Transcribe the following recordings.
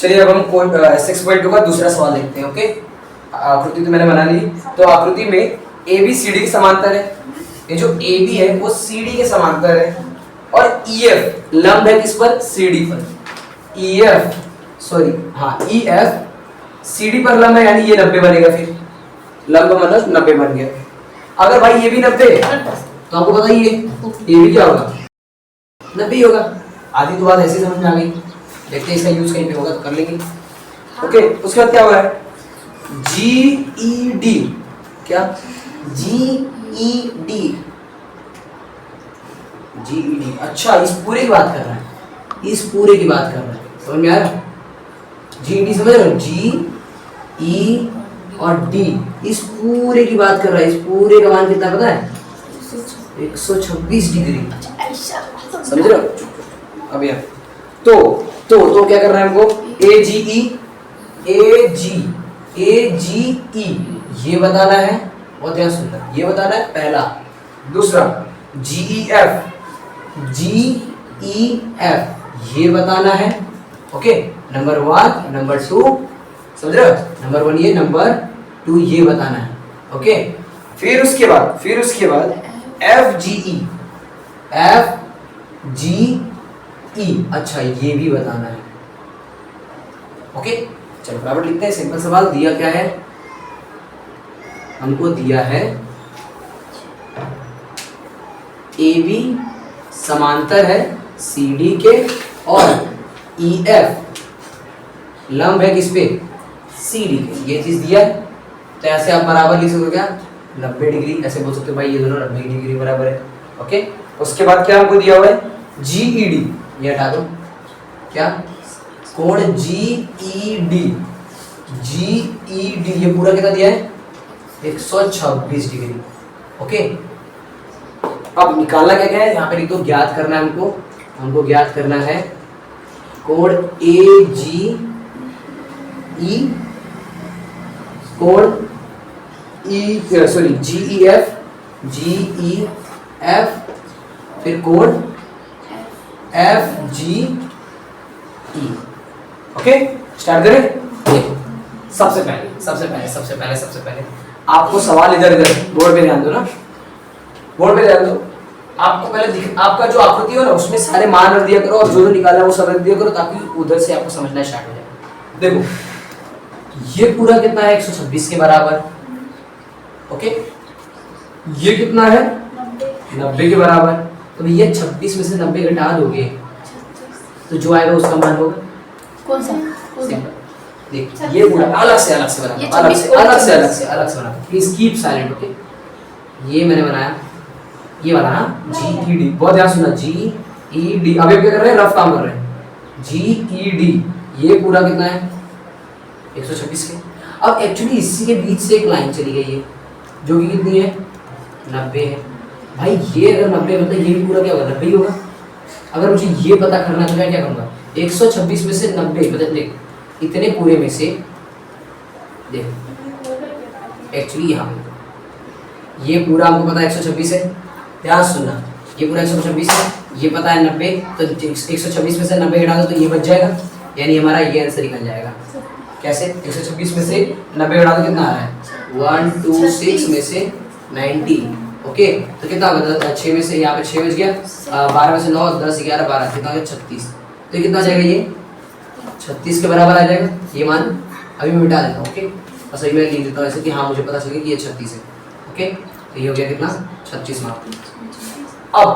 चलिए अब हम 6.2 का दूसरा सवाल देखते हैं। ओके, आकृति तो मैंने बना ली। तो आकृति में ए बी सी डी के समांतर है। ये जो ए बी है वो सी डी के समांतर है और ई एफ लंब है किस पर? सी डी पर। ई एफ सी डी पर लंब है, यानी ये 90 बनेगा। फिर लंब मतलब 90 बन गया। अगर भाई ये भी 90 तो आपको पता ही है ये भी क्या होगा? 90 ही होगा। आधी तो बात ऐसे समझ में आ गई। देखते हैं इसका यूज कहीं पे होगा तो कर लेंगे। ओके, उसके बाद क्या हो रहा है? GED, क्या GED? GED, अच्छा इस पूरे की बात कर रहा है, इस पूरे की बात कर रहा है। समझ में आ रहा है? GED समझ रहे हो? GE और D इस पूरे की बात कर रहा है। इस पूरे का मान कितना पता है? 126 डिग्री। समझ रहे हो? अब यार तो क्या करना है हमको? AGE ये बताना है, बहुत ध्यान सुनना, ये बताना है पहला। दूसरा GEF ये बताना है। ओके, नंबर 1 नंबर 2 समझ रहे हो? नंबर 1 ये, नंबर 2 ये बताना है। ओके, फिर उसके बाद FGE अच्छा ये भी बताना है। ओके, चलो बराबर लिखते हैं। सिंपल सवाल दिया क्या है हमको? दिया है AB समांतर है CD के और EF लंब है किस पे? CD के। ये चीज दिया है तो ऐसे आप बराबर लिख सकते हो क्या? 90 डिग्री ऐसे बोल सकते हो भाई, ये दोनों 90 डिग्री बराबर है। ओके, उसके बाद क्या हमको दिया हुआ है? GED, ये हटा दो। क्या? कोण GED ये पूरा कितना दिया है? 126 डिग्री। ओके, अब निकालना क्या है? यहाँ पे लिख दो, ज्ञात करना है हमको ज्ञात करना है कोण AGE, कोण GEF, फिर कोण FGE। ओके, स्टार्ट करें। सबसे पहले आपको सवाल इधर बोर्ड पे ध्यान दो ना, बोर्ड पे ध्यान दो। आपको पहले आपका जो आकृति हो ना उसमें सारे मान रख दिया करो और जो निकाला है वो सब रख दिया करो, ताकि उधर से आपको समझना स्टार्ट हो जाए। देखो ये पूरा कितना है? 126 के बराबर। ओके, ये कितना है? 90 के बराबर। तो भैया 26 में से 90 घटा दोगे तो जो आएगा उसका मान होगा कौन सा? देख, ये पूरा अलग से बना, अलग से बना। Please keep silent. ओके, ये मैंने बनाया, ये वाला ना GED, बहुत ध्यान सुनना, GED। अभी क्या कर रहे हैं? रफ काम कर रहे हैं। GED ये पूरा कितना है? 126 के। अब एक्चुअली इसी के बीच से एक लाइन चली गई है जो कि कितनी है? 90 है। भाई ये अगर 90 मतलब ये भी पूरा क्या होगा? 90 ही होगा। अगर मुझे ये पता करना तो मैं क्या करूँगा? 126 में से 90 मतलब देख, इतने पूरे में से देख, एक्चुअली यहाँ पे ये पूरा हमको पता है 126 है। ध्यान सुनना, ये पूरा 126 है, ये पता है 90, तो 126 में से 90 घटा दो तो ये बच जाएगा, यानी हमारा ये आंसर निकल जाएगा। कैसे? 126 में से 90 घटा दो कितना आ रहा है? 126 में से 90। ओके, तो कितना बचा? 6 में से यहाँ पे 6 बच गया, 12 में से 9, 10, 11, 12 कितना हो गया? 36। तो कितना आ जाएगा? ये 36 के बराबर आ जाएगा ये मान। अभी मैं मिटा देता हूँ। ओके, बस अभी मैं लिख देता हूँ ऐसे कि हाँ मुझे पता चले कि ये 36 है। ओके, तो ये हो गया कितना? 36 मार्क। अब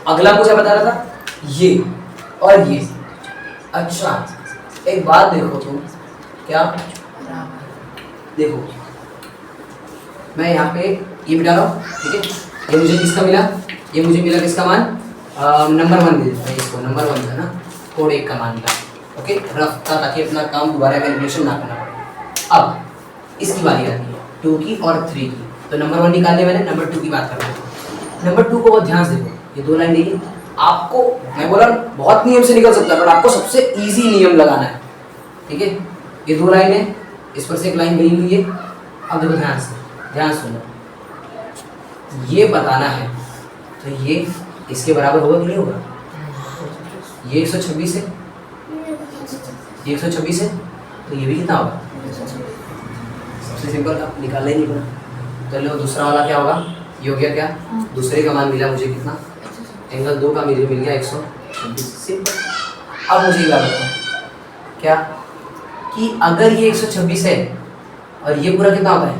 अगला मुझे बता रहा था ये और ये। अच्छा एक बात देखो तुम, क्या देखो, मैं यहाँ पे ये मिटा रहा हूँ। ठीक है, ये मुझे किसका मिला? ये मुझे मिला किसका मान? नंबर 1 दे देता है इसको, नंबर 1 था ना, कोड 1 का मान मिला। ओके, रफ था ताकि अपना काम दोबारा कैलकुलेशन ना करना पड़े। अब इसकी बारी आती है 2 की और 3 की। तो नंबर 1 निकाल लिया मैंने, नंबर 2 की बात कर रहा हूँ। नंबर 2 को बहुत ध्यान से देखो, ये 2 लाइन देखिए। आपको मैं बोला बहुत नियम से निकल सकता है, बट आपको सबसे इजी नियम लगाना है। ठीक है, ये 2 लाइन है, इस पर से एक लाइन गई हुई है। अब देखो ध्यान से, ध्यान सुनो, ये बताना है तो ये इसके बराबर होगा कि नहीं होगा? ये 126 है, ये 126 है, तो ये भी कितना होगा? सबसे सिंपल था, निकालना ही नहीं पड़ा। तो लो दूसरा वाला क्या होगा? ये हो गया क्या? दूसरे का मान मिला मुझे कितना? एंगल 2 का मुझे मिल गया 126। सिंपल। अब मुझे क्या बताओ क्या कि अगर ये 126 है और ये पूरा कितना होता है?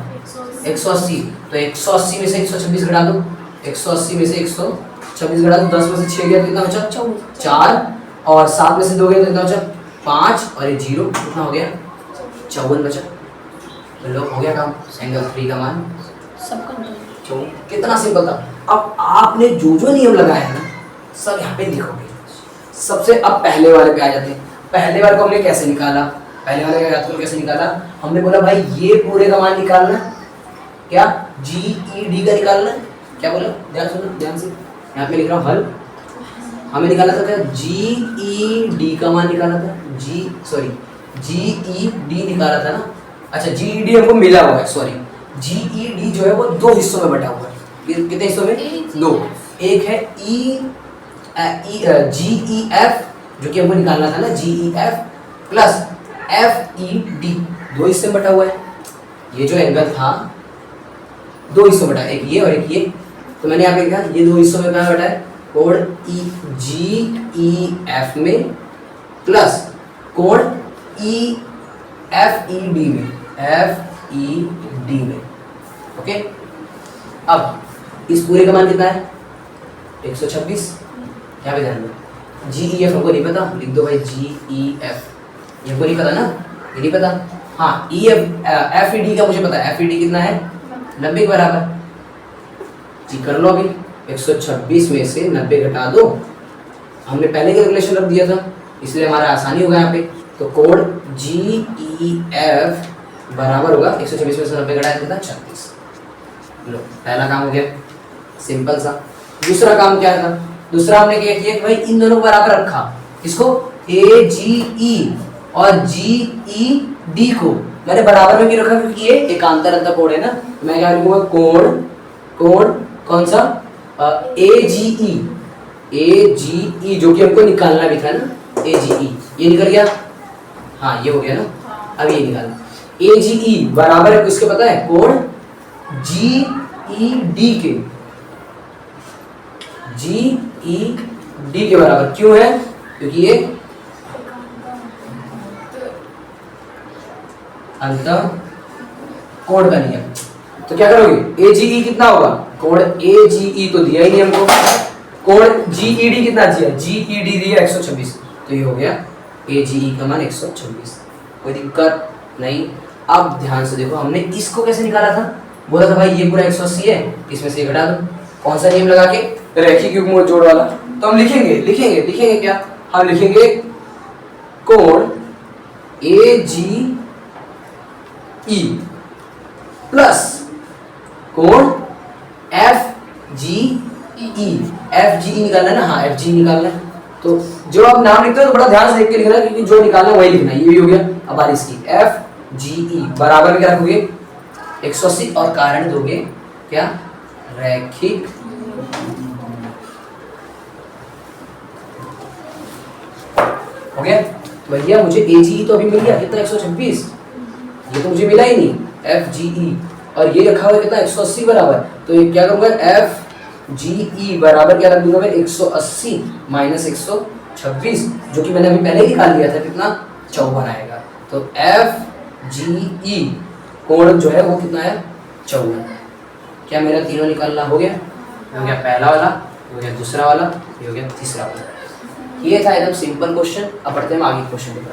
180, तो 180 में से 126 घटा दो, 180 में से 126 घटा दो, 10 में से 6 गया तो कितना बचा? 4, और 7 में से 2 गया तो कितना बचा? 5, और ये 0 कितना हो गया? 54 बचा। तो लो हो गया काम, एंगल 3 का मान कितना सिंपल था। अब आपने जो जो नियम लगाए हैं ना सब यहाँ पे लिखोगे। सबसे अब पहले वाले पे आ जाते हैं। पहले वाले को हमने कैसे निकाला? पहले वाले का याद कैसे निकाला? हमने बोला भाई ये पूरे का मान निकालना, क्या GED का निकालना। क्या बोला? ध्यान सुनो ध्यान से, यहाँ पे लिख रहा हूँ हल। हमें निकाला था क्या? GED का मान निकाला था, GED निकाला था ना। अच्छा GED हमको मिला हुआ है, सॉरी GED जो है वो 2 हिस्सों में बटा हुआ है। कितने हिस्सों में? 2। एक है GEF जो कि हमको निकालना था ना, GEF प्लस FED 2 हिस्से में बटा हुआ है। ये जो एंगल था 2 हिस्सों में बटा, एक ये और एक ये। तो मैंने यहाँ पे लिखा ये 2 हिस्सों में कहाँ बटा है? कोण GEF में प्लस कोण FED में, FED में। ओके, अब इस पूरे का मान कितना है? 126। यहाँ पे ध्यान दो, GEF हमको नहीं पता, लिख दो भाई GEF। ये हमको नहीं पता ना, ये नहीं पता। हाँ FED का मुझे पता है, FED कितना है? 90 के बराबर। जी कर लो अभी, 126 में से 90 घटा दो। हमने पहले कैलकुलेशन रख दिया था इसलिए हमारा आसानी होगा यहाँ पे। तो कोण GEF बराबर होगा 126 में से 90 घटाया कितना? 36। लो पहला काम हो गया, सिंपल सा। दूसरा काम क्या था? दूसरा हमने क्या किया कि भाई इन दोनों को बराबर रखा। इसको AGE और GED को मैंने बराबर में क्यों रखा? क्योंकि ये एकांतर अंतर कोण है ना। मैं क्या लिखूंगा? कोण कौन सा? AGE जो कि हमको निकालना भी था ना, AGE। ये निकल गया, हाँ ये हो गया ना। अब ये निकालना, AGE बराबर है किसके पता है? कोण GED के, GED के बराबर। क्यों है? क्योंकि ये अंतर कोण का नियम। तो क्या करोगे? AGE कितना होगा? कोण AGE तो दिया ही नहीं हमको, कोण GED कितना दिया? GED दिया 126, तो ये हो गया AGE का मान 126। कोई दिक्कत नहीं। अब ध्यान से देखो, हमने इसको कैसे निकाला था? बोला था भाई ये पूरा 180 है, इसमें से घटा दो। कौन सा नियम लगा के? रैखिक युग्म जोड़ वाला। तो हम लिखेंगे क्या? हम लिखेंगे कोण AGE प्लस कोण FGE निकालना है ना। हाँ FGE निकालना है। तो जो आप नाम लिखते हो तो बड़ा ध्यान से देख के लिखना, क्योंकि जो निकालना है वही लिखना है। ये भी हो गया। अब बारी इसकी FGE बराबर में क्या रखोगे? 180 और कारण दोगे क्या? रैखिक। हो गया। तो भैया मुझे AGE तो अभी मिल गया कितना? 126। ये तो मुझे मिला ही नहीं, FGE। और ये रखा हुआ कितना? 180 बराबर। तो ये क्या करूंगा? FGE बराबर क्या रख दूंगा मैं? 180 माइनस 126, जो कि मैंने अभी पहले निकाल लिया था। कितना? 54 आएगा। तो FGE कोण जो है वो कितना है? 54। क्या मेरा तीनों निकालना हो गया? हो गया पहला वाला, हो गया दूसरा वाला, ये हो गया तीसरा वाला। ये था एकदम सिंपल क्वेश्चन। अब बढ़ते हैं आगे क्वेश्चन की तरफ।